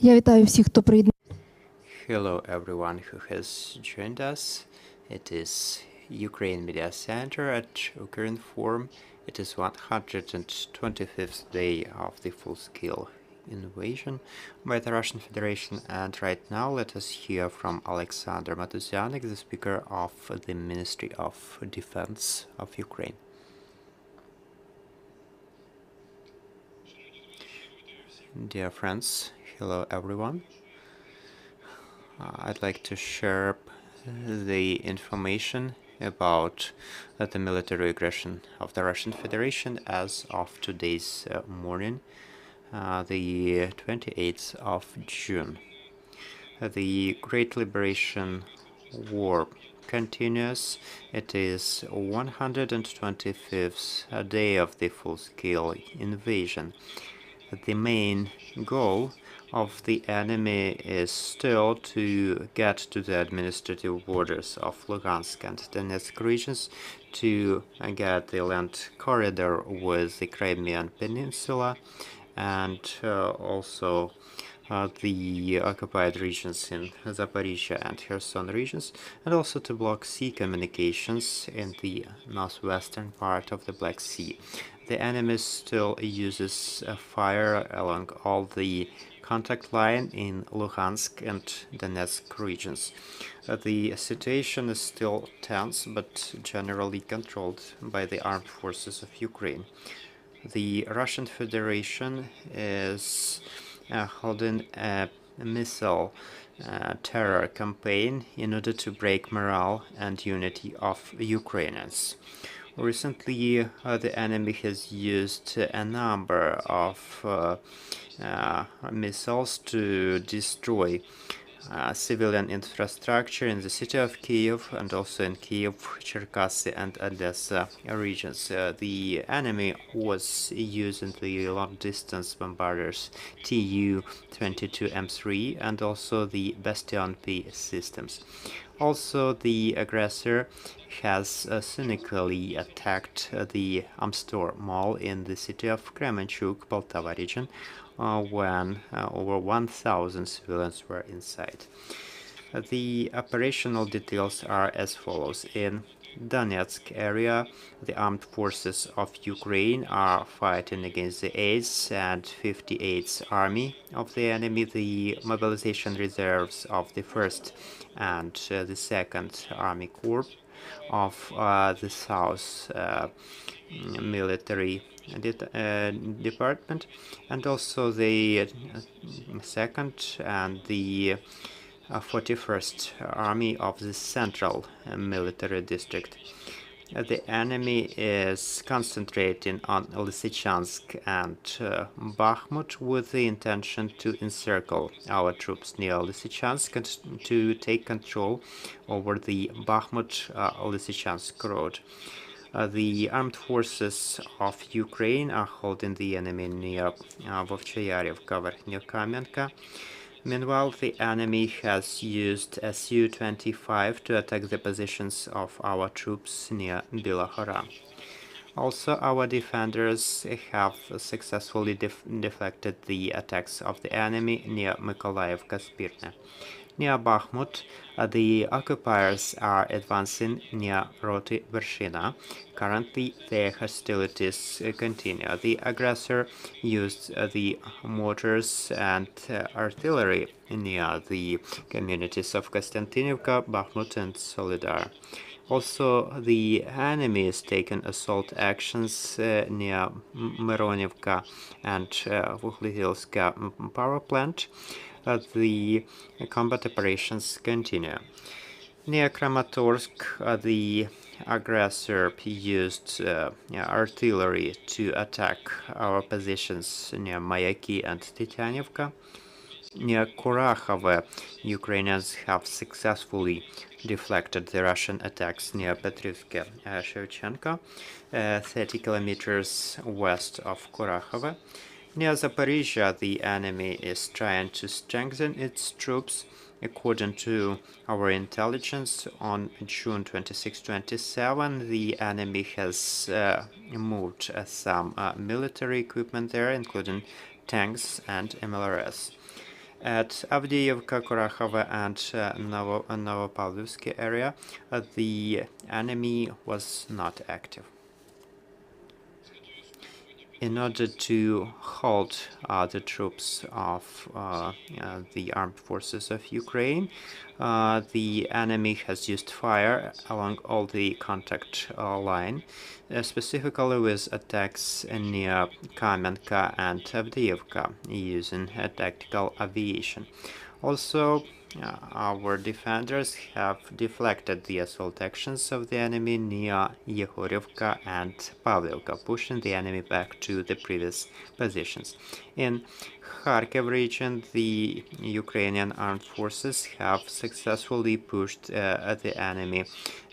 Я вітаю всіх, хто приєднався. Hello everyone who has joined us. It is Ukraine Media Center at Ukrinform. It is 125th day of the full-scale invasion by the Russian Federation, and right now let us hear from Oleksandr Motuzyanyk, the Speaker of the Ministry of Defense of Ukraine. Dear friends, hello everyone. I'd like to share the information about the military aggression of the Russian Federation as of today's morning, the 28th of June. The Great Liberation War continues. It is 125th day of the full-scale invasion. The main goal of the enemy is still to get to the administrative borders of Luhansk and Donetsk regions, to get the land corridor with the Crimean Peninsula, and also the occupied regions in Zaporizhia and Kherson regions, and also to block sea communications in the northwestern part of the Black Sea. The enemy still uses fire along all the contact line in Luhansk and Donetsk regions. The situation is still tense, but generally controlled by the armed forces of Ukraine. The Russian Federation is holding a missile terror campaign in order to break morale and unity of Ukrainians. Recently, the enemy has used a number of missiles to destroy civilian infrastructure in the city of Kyiv and also in Kyiv, Cherkasy and Odessa regions. The enemy was using the long-distance bombarders Tu-22M3 and also the Bastion P systems. Also, the aggressor has cynically attacked the Amstor Mall in the city of Kremenchuk, Poltava region, when over 1,000 civilians were inside. The operational details are as follows. In Donetsk area, the armed forces of Ukraine are fighting against the 8th and 58th Army of the enemy, the mobilization reserves of the 1st and the 2nd Army Corps of the South military department, and also the 2nd and the 41st Army of the Central Military District. The enemy is concentrating on Lysychansk and Bakhmut with the intention to encircle our troops near Lysychansk and to take control over the Bakhmut-Lysychansk road. The armed forces of Ukraine are holding the enemy near Vovchayarivka, Verkhnyo-Kamenka. Meanwhile, the enemy has used a Su-25 to attack the positions of our troops near Bilohora. Also, our defenders have successfully deflected the attacks of the enemy near Mykolaiv-Kaspirne. Near Bakhmut, the occupiers are advancing near Roti Vershina. Currently, their hostilities continue. The aggressor used the mortars and artillery near the communities of Konstantinivka, Bakhmut, and Solidar. Also, the enemy is taking assault actions near Mironivka and Vukhlihilska power plant. The combat operations continue. Near Kramatorsk, the aggressor used artillery to attack our positions near Mayaki and Titianivka. Near Kurakhove, Ukrainians have successfully deflected the Russian attacks near Petrivske-Shevchenko, 30 kilometers west of Kurakhove. Near Zaporizhia, the enemy is trying to strengthen its troops. According to our intelligence, on June 26-27, the enemy has moved some military equipment there, including tanks and MLRS. At Avdiivka, Kurakhove, and Novopavlovsky area, the enemy was not active. In order to halt the troops of the armed forces of Ukraine, the enemy has used fire along all the contact line, specifically with attacks near Kamenka and Avdiivka using tactical aviation. Also, our defenders have deflected the assault actions of the enemy near Yehorivka and Pavlivka, pushing the enemy back to the previous positions. In Kharkiv region, the Ukrainian armed forces have successfully pushed the enemy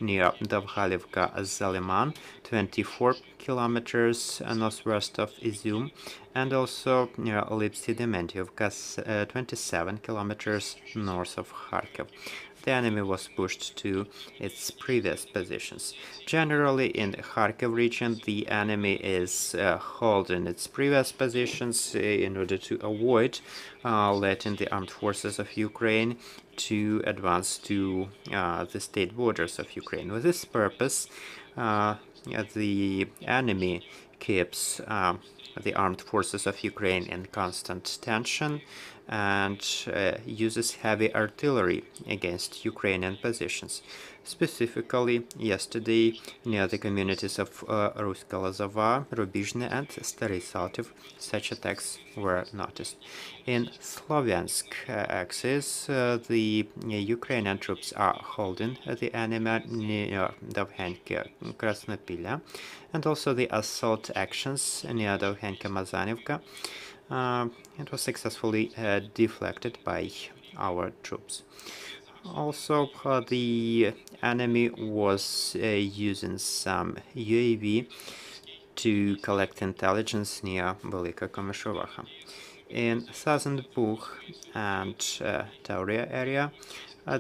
near Dovhalivka-Zaliman, 24 kilometers northwest of Izum, and also near Lipsy-Dementievka, 27 kilometers north of Kharkiv. The enemy was pushed to its previous positions. Generally, in the Kharkiv region, the enemy is holding its previous positions in order to avoid letting the armed forces of Ukraine to advance to the state borders of Ukraine. With this purpose, the enemy keeps the armed forces of Ukraine in constant tension and uses heavy artillery against Ukrainian positions. Specifically, yesterday, near the communities of Ruska Lazova, Rubizhne, and Stary Saltiv, such attacks were noticed. In Slovyansk axis, the Ukrainian troops are holding the enemy near Dovhenke, Krasnopilya, and also the assault actions near Dovhenke, Mazanivka. It was successfully deflected by our troops. Also, the enemy was using some UAV to collect intelligence near Velika Komyshovacha. In southern Bug and Tauria area,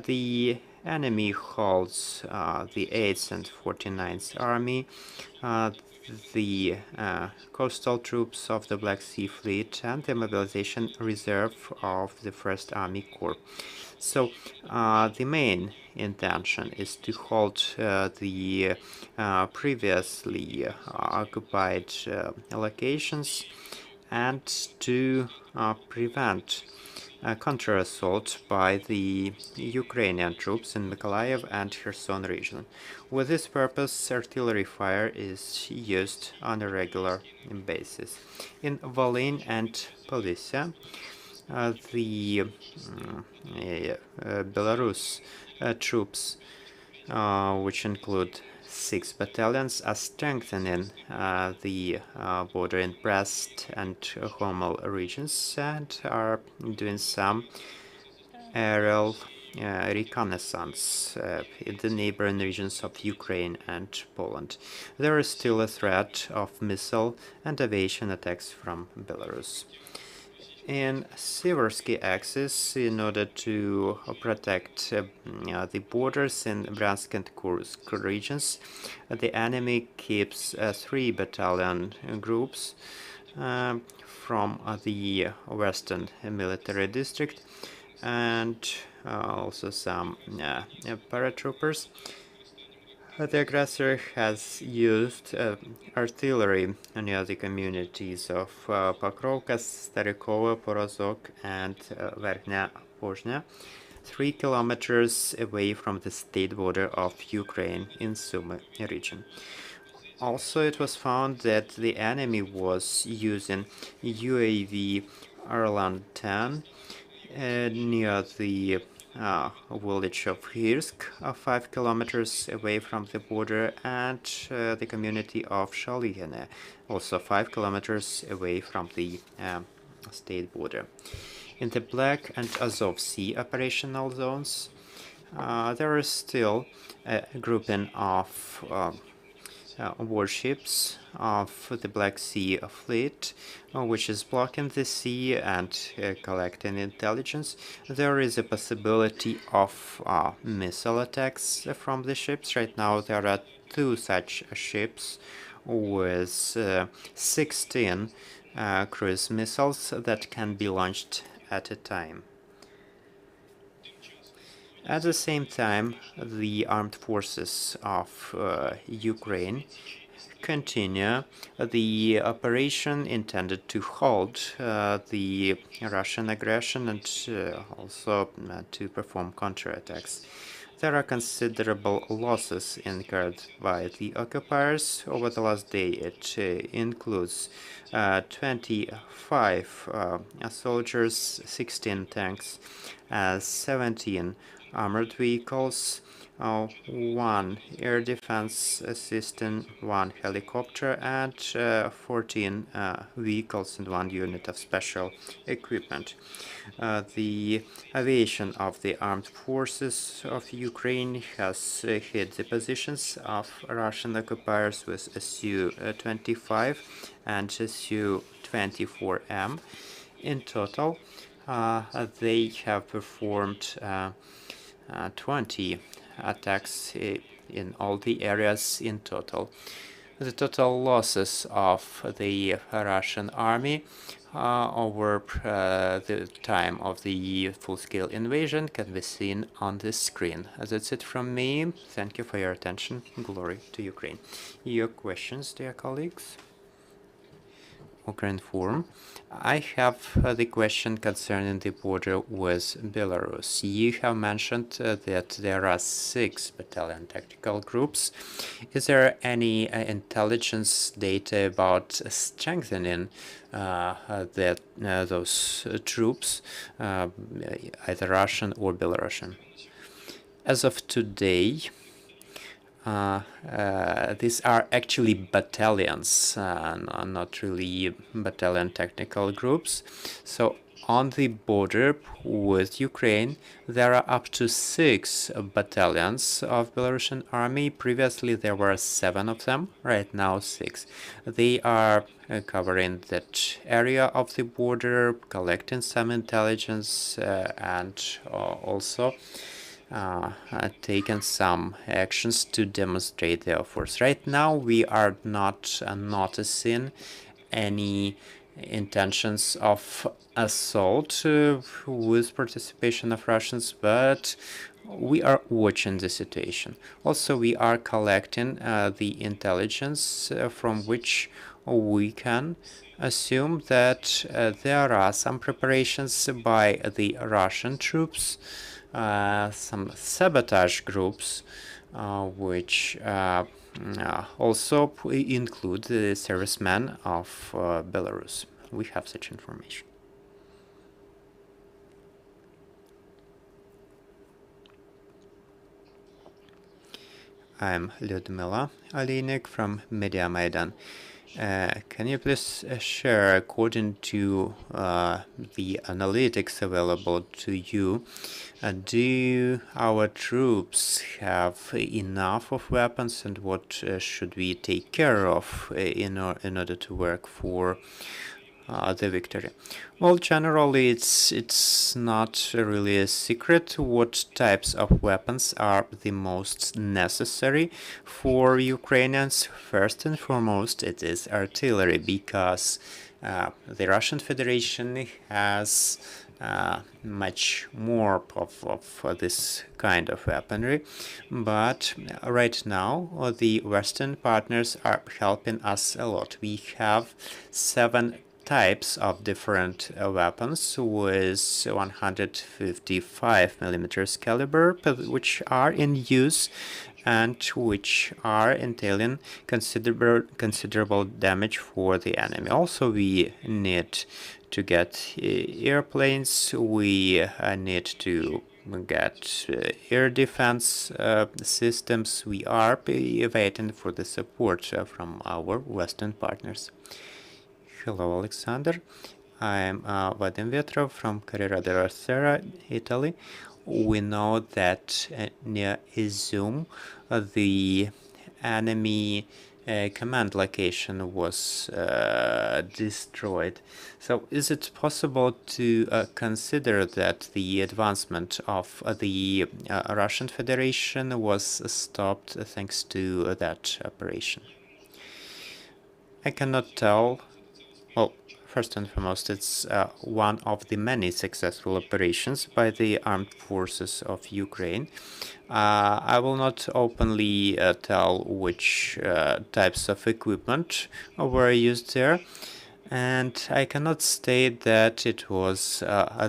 the enemy holds the 8th and 49th Army, the coastal troops of the Black Sea Fleet, and the mobilization reserve of the 1st Army Corps. So the main intention is to hold the previously occupied locations and to prevent counter-assault by the Ukrainian troops in Mykolaiv and Kherson region. With this purpose, artillery fire is used on a regular basis. In Volyn and Polyssia, the Belarus troops, which include 6 battalions, are strengthening the border in Brest and Homel regions and are doing some aerial reconnaissance in the neighboring regions of Ukraine and Poland. There is still a threat of missile and aviation attacks from Belarus. In Siversky axis, in order to protect the borders in Bryansk and Kursk regions, the enemy keeps 3 battalion groups from the Western Military District and also some paratroopers. The aggressor has used artillery near the communities of Pokrovka, Starikovo, Porozok, and Verkhnya Pozhnya, 3 kilometers away from the state border of Ukraine in Sumy region. Also, it was found that the enemy was using UAV Arlan-10 near the village of Hirsk, 5 kilometers away from the border, and the community of Shaligine, also 5 kilometers away from the state border. In the Black and Azov Sea operational zones, there is still a grouping of warships of the Black Sea Fleet, which is blocking the sea and collecting intelligence. There is a possibility of missile attacks from the ships. Right now there are 2 such ships with 16 cruise missiles that can be launched at a time. At the same time, the armed forces of Ukraine continue the operation intended to halt the Russian aggression and also to perform counterattacks. There are considerable losses incurred by the occupiers over the last day. It includes 25 soldiers, 16 tanks, 17 armored vehicles, 1 air defense system, 1 helicopter, and 14 vehicles and 1 unit of special equipment. The aviation of the armed forces of Ukraine has hit the positions of Russian occupiers with Su-25 and Su-24M. In total, they have performed 20 attacks in all the areas in total. The total losses of the Russian army over the time of the full-scale invasion can be seen on this screen. That's it from me. Thank you for your attention. Glory to Ukraine. Your questions, dear colleagues? Ukrinform. I have the question concerning the border with Belarus. You have mentioned that there are 6 battalion tactical groups. Is there any intelligence data about strengthening those troops, either Russian or Belarusian? As of today, these are actually battalions, not really battalion technical groups. So on the border with Ukraine, there are up to 6 battalions of Belarusian army. Previously, there were 7 of them. Right now, 6. They are covering that area of the border, collecting some intelligence, and also taken some actions to demonstrate their force. Right now, we are not noticing any intentions of assault with participation of Russians, but we are watching the situation. Also, we are collecting the intelligence from which we can assume that there are some preparations by the Russian troops, some sabotage groups, which also include the servicemen of Belarus. We have such information. I'm Lyudmila Alinik from Media Maidan. Can you please share, according to the analytics available to you, do our troops have enough of weapons, and what should we take care of in order to work for the victory? Well, generally, it's not really a secret what types of weapons are the most necessary for Ukrainians. First and foremost, it is artillery, because the Russian Federation has much more of this kind of weaponry, but right now the Western partners are helping us a lot. We have 7 types of different weapons with 155 millimeters caliber, which are in use and which are entailing considerable damage for the enemy. Also, we need to get airplanes. We need to get air defense systems. We are waiting for the support from our Western partners. Hello, Oleksandr. I'm Vadim Vetrov from Carrera della Sera, Italy. We know that near Izum, the enemy command location was destroyed. So is it possible to consider that the advancement of the Russian Federation was stopped thanks to that operation? I cannot tell. Well, First and foremost, it's one of the many successful operations by the armed forces of Ukraine. I will not openly tell which types of equipment were used there, and I cannot state that it was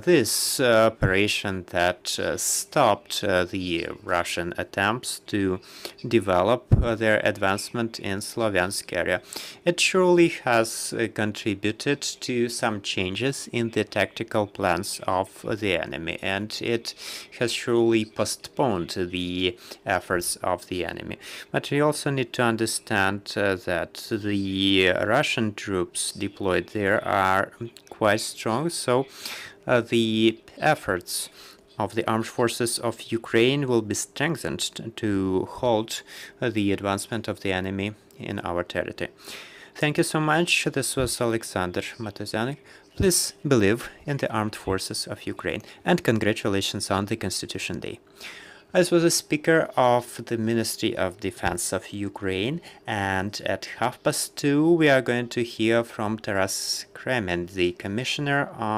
this operation that stopped the Russian attempts to develop their advancement in Slavyansk area. It surely has contributed to some changes in the tactical plans of the enemy, and it has surely postponed the efforts of the enemy. But we also need to understand that the Russian troops deployed there are quite strong, so the efforts of the armed forces of Ukraine will be strengthened to halt the advancement of the enemy in our territory. Thank you so much. This was Oleksandr Motuzyanyk. Please believe in the armed forces of Ukraine, and congratulations on the Constitution Day. This was a speaker of the Ministry of Defense of Ukraine, and at 2:30 we are going to hear from Taras Kremen, the Commissioner on